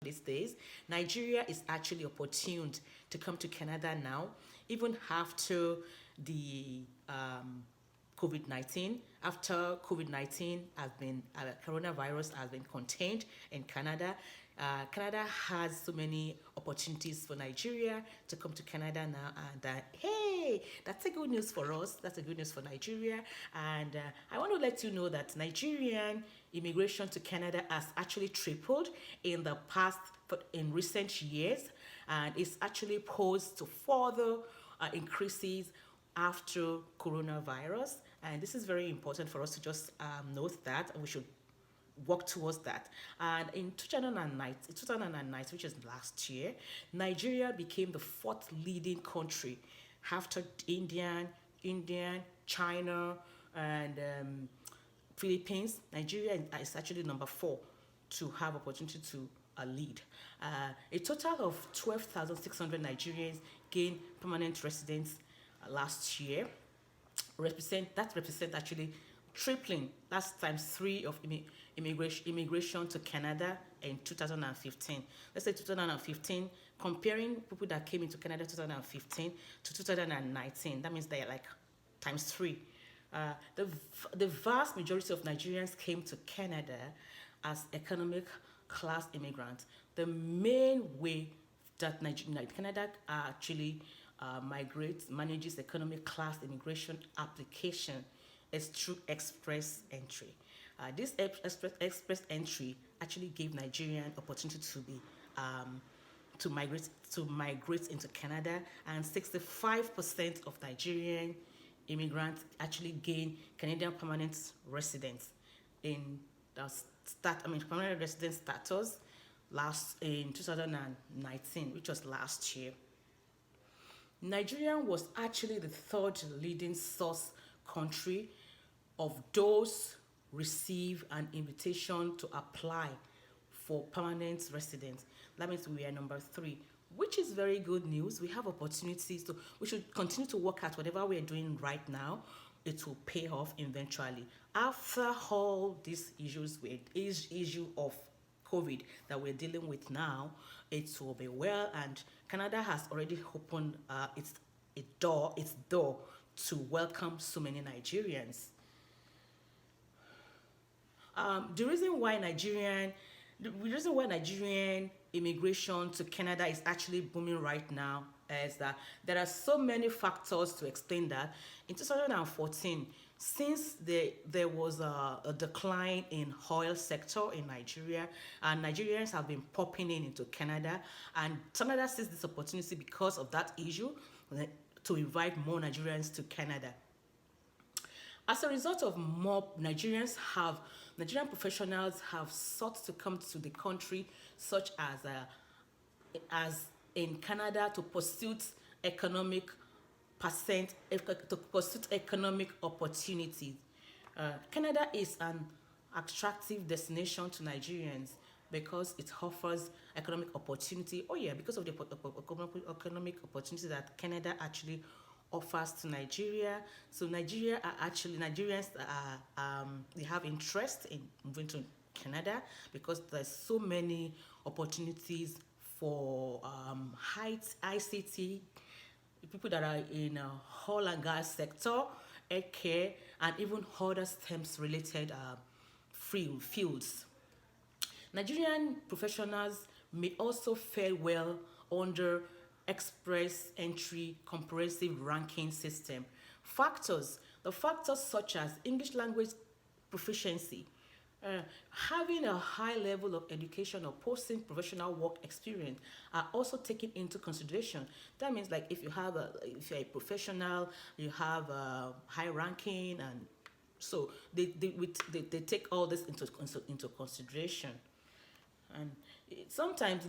these days. Nigeria is actually opportuned to come to Canada now, even after the COVID-19. After COVID-19 has been, coronavirus has been contained in Canada, Canada has so many opportunities for Nigeria to come to Canada now, and hey, that's a good news for us. That's a good news for Nigeria, and I want to let you know that Nigerian immigration to Canada has actually tripled in the past, in recent years, and it's actually posed to further increases after coronavirus. And this is very important for us to just note that, and we should work towards that. And in 2009, which is last year, Nigeria became the fourth leading country after Indian, China, and Philippines. Nigeria is actually number four to have opportunity to lead. A total of 12,600 Nigerians gained permanent residence last year. Represent actually tripling. That's times three of immigration to Canada in 2015. Let's say 2015, comparing people that came into Canada 2015 to 2019. That means they're like times three. The vast majority of Nigerians came to Canada as economic class immigrants. The main way that Canada actually manages economic class immigration application is through express entry. This express entry actually gave Nigerian opportunity to be to migrate into Canada, and 65% of Nigerian immigrants actually gain Canadian permanent residence in the permanent residence status last in 2019, which was last year. Nigeria was actually the third leading source country of those receive an invitation to apply for permanent residence. That means we are number three, which is very good news. We have opportunities to, we should continue to work at whatever we are doing right now. It will pay off eventually. After all these issues with issue of COVID that we're dealing with now, it will be well, and Canada has already opened its door to welcome so many Nigerians. The reason why Nigerian immigration to Canada is actually booming right now is that there are so many factors to explain that. In 2014, since there was a decline in oil sector in Nigeria, and Nigerians have been popping into Canada, and Canada sees this opportunity because of that issue to invite more Nigerians to Canada. As a result of more Nigerian professionals have sought to come to the country, such as in Canada, to pursue economic opportunities. Canada is an attractive destination to Nigerians because it offers economic opportunity. Oh yeah, because of the economic opportunity that Canada actually offers to Nigeria. So Nigerians they have interest in moving to Canada because there's so many opportunities for ICT, people that are in oil and gas sector, air care, and even other STEMs related fields. Nigerian professionals may also fare well under express entry comprehensive ranking system. The factors such as English language proficiency, having a high level of education or post professional work experience are also taken into consideration. That means, like, if you're a professional, you have a high ranking, and so they take all this into consideration. And sometimes,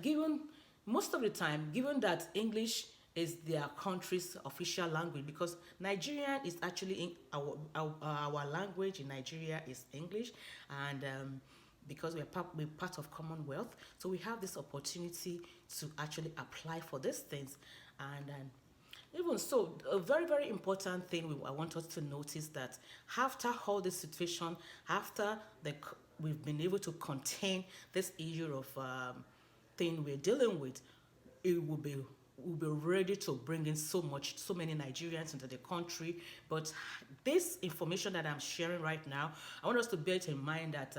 most of the time, given that English is their country's official language, because Nigerian is actually in our language in Nigeria is English, and because we're part of Commonwealth, so we have this opportunity to actually apply for these things. And even so, a very, very important thing I want us to notice that after all this situation, after we've been able to contain this issue of thing we're dealing with, it will be ready to bring in so many Nigerians into the country. But this information that I'm sharing right now, I want us to bear it in mind that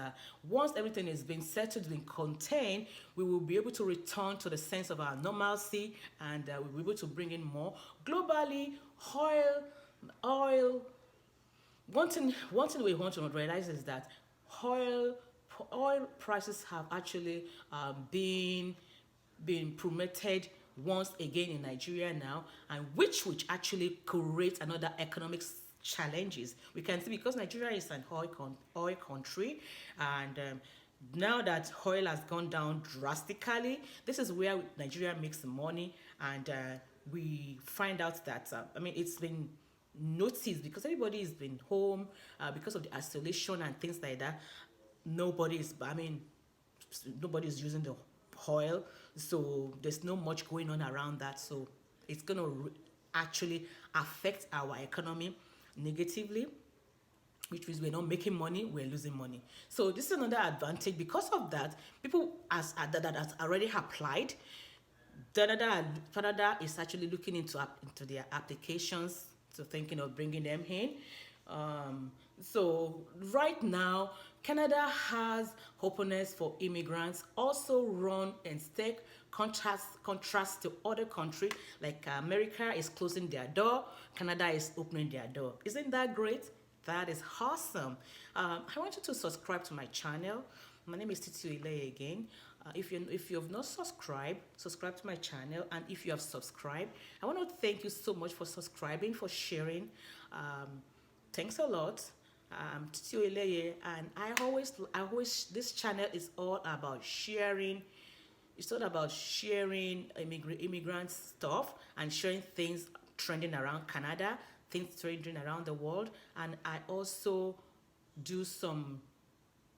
once everything is being settled and contained, we will be able to return to the sense of our normalcy, and we'll be able to bring in more. Globally, oil, one thing we want to realize is that oil oil prices have actually been promoted once again in Nigeria now, and which actually create another economic challenges. We can see because Nigeria is an oil country, and now that oil has gone down drastically, this is where Nigeria makes the money, and we find out that it's been noticed because everybody has been home because of the isolation and things like that. Nobody's using the oil, so there's no much going on around that. So it's going to actually affect our economy negatively, which means we're not making money, we're losing money. So this is another advantage. Because of that, people that already applied, Canada is actually looking into their applications, so thinking of bringing them in. So right now, Canada has openness for immigrants, also run in stark contrast to other countries like America is closing their door, Canada is opening their door. Isn't that great? That is awesome. I want you to subscribe to my channel. My name is Titi Ile again. If you have not subscribed, subscribe to my channel. And if you have subscribed, I want to thank you so much for subscribing, for sharing. Thanks a lot. Titi Ile, and I always, this channel is all about sharing. It's all about sharing immigrant stuff and sharing things trending around Canada, things trending around the world. And I also do some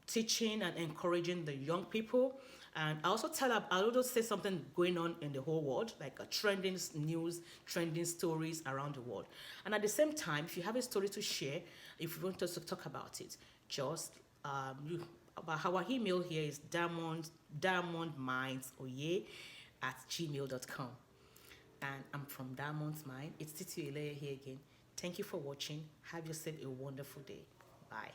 teaching and encouraging the young people. And I also say something going on in the whole world, like trending news, trending stories around the world. And at the same time, if you have a story to share, if you want us to talk about it, just our email here is diamondmindsoye@gmail.com. And I'm from Diamond's Mind. It's Titi Ile here again. Thank you for watching. Have yourself a wonderful day. Bye.